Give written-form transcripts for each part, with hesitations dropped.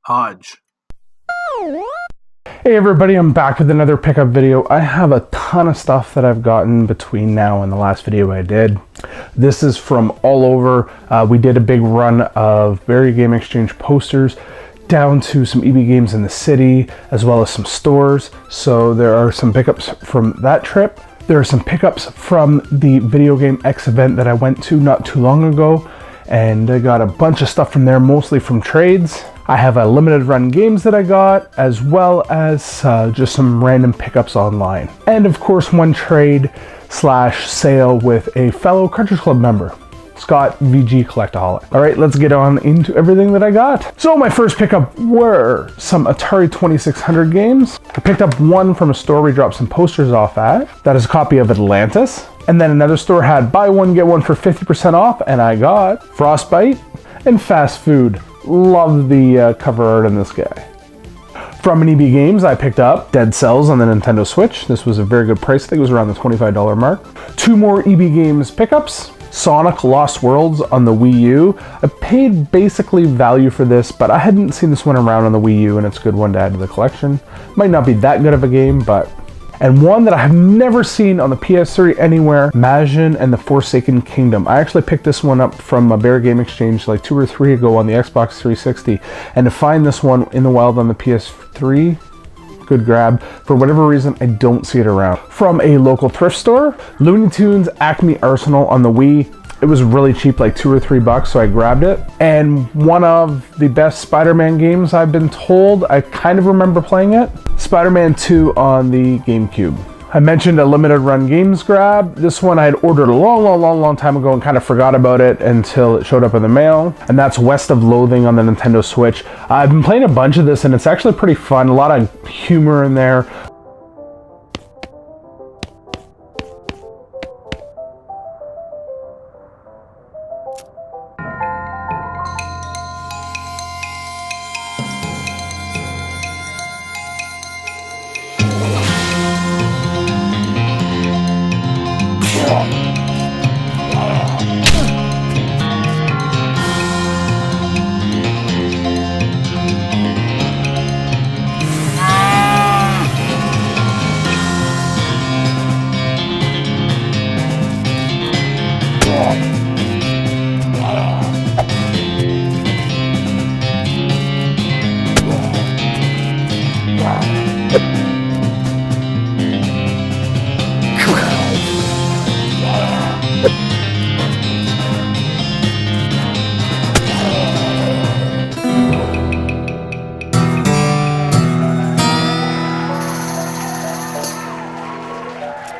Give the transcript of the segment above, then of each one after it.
Hodge. Hey everybody, I'm back with another pickup video. I have a ton of stuff that I've gotten between now and the last video I did. This is from all over. We did a big run of Barrie Game Exchange posters down to some EB games in the city, as well as some stores. So there are some pickups from that trip. There are some pickups from the Video Game X event that I went to not too long ago. And I got a bunch of stuff from there, mostly from trades. I have a limited run games that I got, as well as just some random pickups online. And of course, one trade slash sale with a fellow Cartridge Club member, Scott VG Collectaholic. All right, let's get on into everything that I got. So my first pickup were some Atari 2600 games. I picked up one from a store we dropped some posters off at. That is a copy of Atlantis. And then another store had buy one, get one for 50% off, and I got Frostbite and Fast Food. Love the cover art on this guy. From an EB Games, I picked up Dead Cells on the Nintendo Switch. This was a very good price. I think it was around the $25 mark. Two more EB Games pickups. Sonic Lost Worlds on the Wii U. I paid basically value for this, but I hadn't seen this one around on the Wii U, and it's a good one to add to the collection. Might not be that good of a game, but... And one that I have never seen on the PS3 anywhere, Majin and the Forsaken Kingdom. I actually picked this one up from a Barrie Game Exchange like 2 or 3 ago on the Xbox 360. And to find this one in the wild on the PS3, good grab. For whatever reason, I don't see it around. From a local thrift store, Looney Tunes Acme Arsenal on the Wii. It was really cheap, like $2 or $3, so I grabbed it. And one of the best Spider-Man games I've been told, I kind of remember playing it, Spider-Man 2 on the GameCube. I mentioned a limited run games grab. This one I had ordered a long time ago and kind of forgot about it until it showed up in the mail. And that's West of Loathing on the Nintendo Switch. I've been playing a bunch of this and it's actually pretty fun. A lot of humor in there.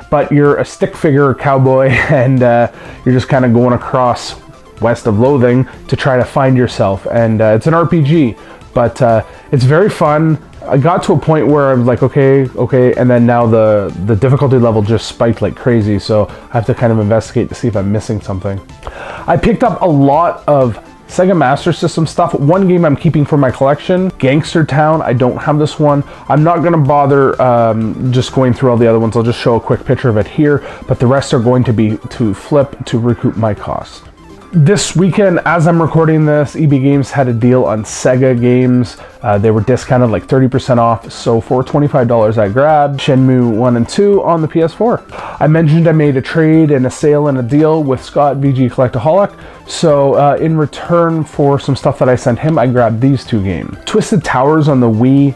But you're a stick figure cowboy and you're just kind of going across West of Loathing to try to find yourself. And it's an RPG, but it's very fun. I got to a point where I was like, okay, and then now the difficulty level just spiked like crazy, so I have to kind of investigate to see if I'm missing something. I picked up a lot of Sega Master System stuff. One game I'm keeping for my collection, Gangster Town. I don't have this one. I'm not gonna bother just going through all the other ones. I'll just show a quick picture of it here, but the rest are going to be to flip to recoup my cost. This weekend, as I'm recording this, EB Games had a deal on Sega games. They were discounted like 30% off, so for $25 I grabbed Shenmue 1 and 2 on the PS4. I mentioned I made a trade and a sale and a deal with Scott VG Collectaholic, so in return for some stuff that I sent him, I grabbed these two games. Twisted Towers on the Wii.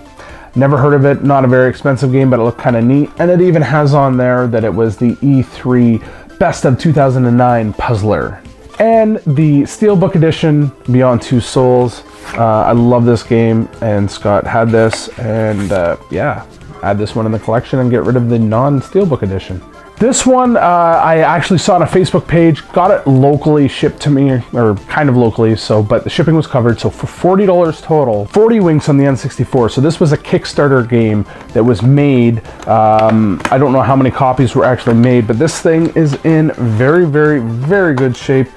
Never heard of it, not a very expensive game, but it looked kind of neat. And it even has on there that it was the E3 Best of 2009 Puzzler. And the Steelbook Edition, Beyond Two Souls. I love this game, and Scott had this, and yeah, add this one in the collection and get rid of the non-Steelbook Edition. This one, I actually saw on a Facebook page, got it locally shipped to me, or kind of locally, but the shipping was covered, so for $40 total, 40 winks on the N64. So this was a Kickstarter game that was made. I don't know how many copies were actually made, but this thing is in very good shape.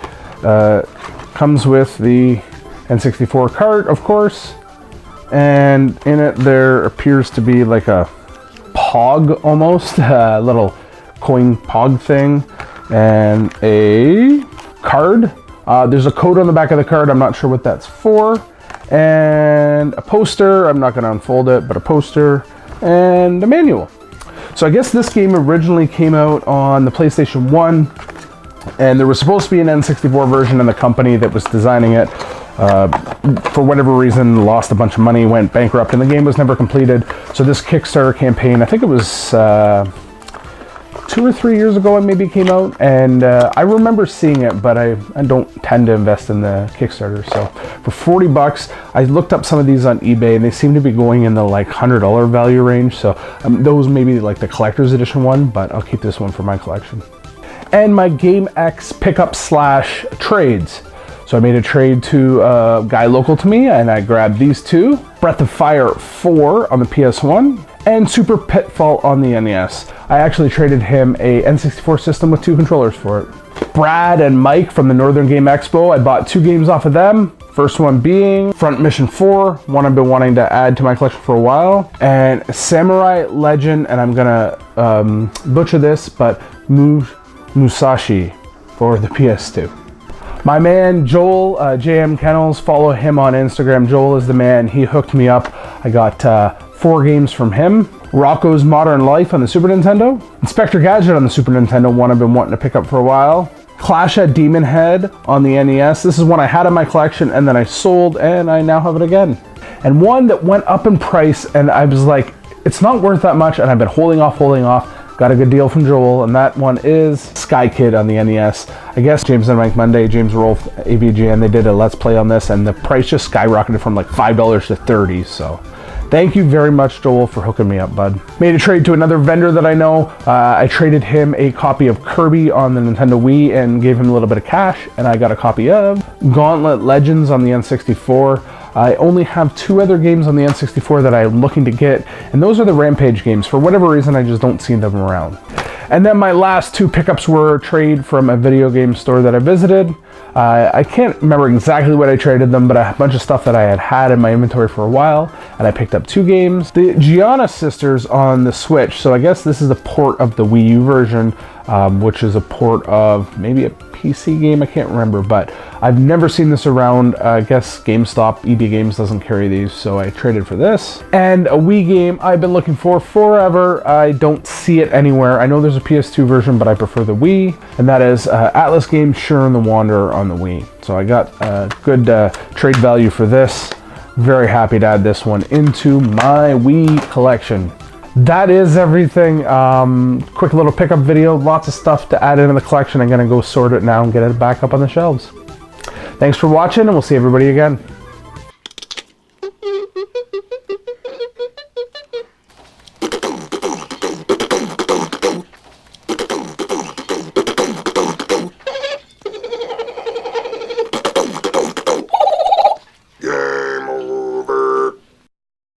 Comes with the N64 cart, of course, and in it there appears to be like a pog almost, a little coin pog thing, and a card. There's a code on the back of the card. I'm not sure what that's for. and a poster. I'm not going to unfold it, but a poster and a manual. So I guess this game originally came out on the PlayStation 1, and there was supposed to be an N64 version, and the company that was designing it, for whatever reason, lost a bunch of money, went bankrupt, and the game was never completed. So this Kickstarter campaign, I think it was 2 or 3 years ago it maybe came out, and I remember seeing it, but I don't tend to invest in the Kickstarter. So for 40 bucks, I looked up some of these on eBay, and they seem to be going in the like $100 value range. So those may be like the collector's edition one, but I'll keep this one for my collection. And my GameX pickup slash trades. So I made a trade to a guy local to me, and I grabbed these two, Breath of Fire 4 on the PS1 and Super Pitfall on the NES. I actually traded him a N64 system with 2 controllers for it. Brad and Mike from the Northern Game Expo, I bought 2 games off of them. First one being Front Mission 4, one I've been wanting to add to my collection for a while, and Samurai Legend, and I'm gonna butcher this, but Musashi for the PS2. My man Joel, JM Kennels, follow him on Instagram. Joel is the man. He hooked me up. I got 4 games from him. Rocco's Modern Life on the Super Nintendo. Inspector Gadget on the Super Nintendo, one I've been wanting to pick up for a while. Clash at Demon Head on the NES. This is one I had in my collection and then I sold, and I now have it again. And one that went up in price, and I was like, it's not worth that much, and I've been holding off. Got a good deal from Joel, and that one is Sky Kid on the NES. I guess James and Mike Monday, James Rolfe, AVGN, they did a Let's Play on this, and the price just skyrocketed from like $5 to $30, so thank you very much, Joel, for hooking me up, bud. Made a trade to another vendor that I know. I traded him a copy of Kirby on the Nintendo Wii and gave him a little bit of cash, and I got a copy of Gauntlet Legends on the N64. I only have 2 other games on the N64 that I'm looking to get, and those are the Rampage games. For whatever reason, I just don't see them around. And then my last 2 pickups were a trade from a video game store that I visited. I can't remember exactly what I traded them, but a bunch of stuff that I had in my inventory for a while, and I picked up 2 games. The Gianna Sisters on the Switch, so I guess this is a port of the Wii U version, which is a port of maybe a PC game, I can't remember, but I've never seen this around. I guess GameStop, EB Games doesn't carry these, so I traded for this. And a Wii game I've been looking for forever. I don't see it anywhere. I know there's a PS2 version, but I prefer the Wii, and that is Atlas Games Sure and the Wanderer on the Wii. So I got a good trade value for this. Very happy to add this one into my Wii collection. That is everything. Quick little pickup video, lots of stuff to add into the collection. I'm gonna go sort it now and get it back up on the shelves. Thanks for watching, and we'll see everybody again.